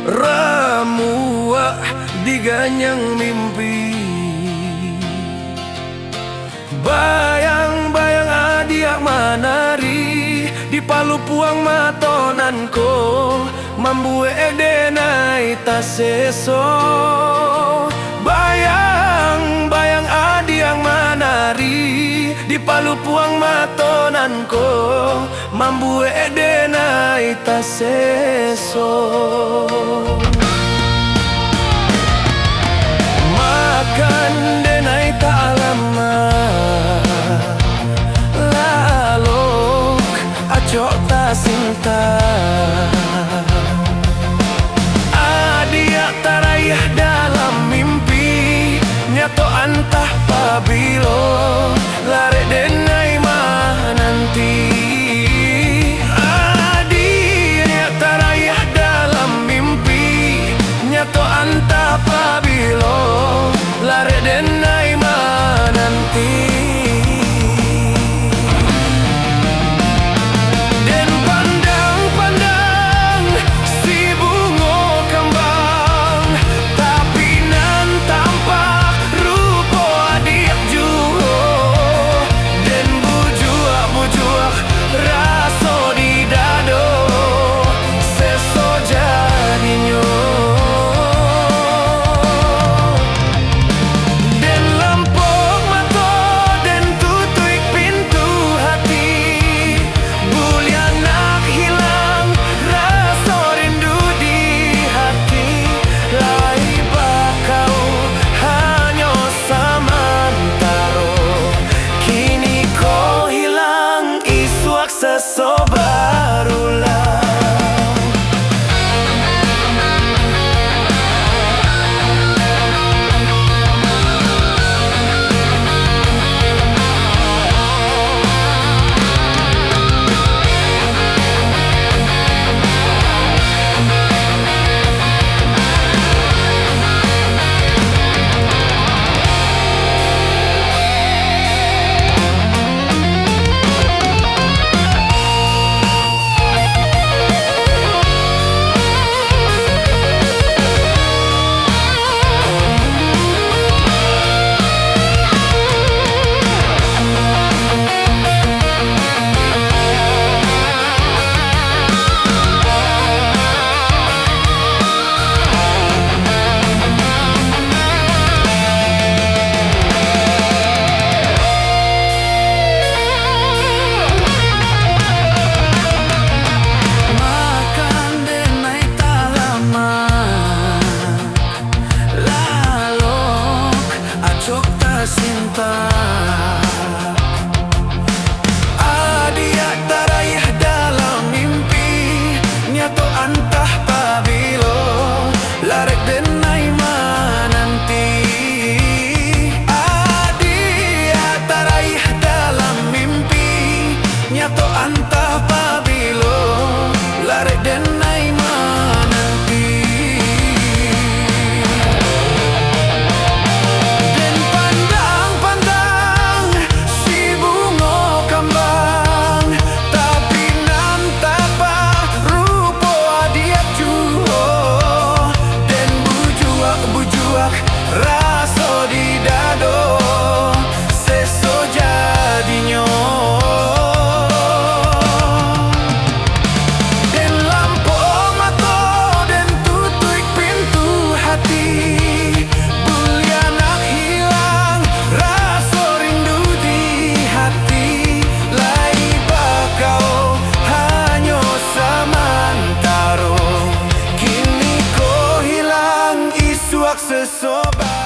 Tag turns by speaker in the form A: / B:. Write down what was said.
A: Ramuah diganyang mimpi, bayang-bayang adiak manari di palu puang matonanko, mambue edenai taseso. Bayang-bayang adiak manari di palu puang matonanko, mambue edenai taseso. Makan denai tak lama, lalok acok tak sinta. Adiak tarayah dalam mimpi, nyato antah pabilo, lare denai mah nanti. Adiak tarayah dalam mimpi, nyato antah pabilo, lare denai mah nanti. Den pandang paksa sobat.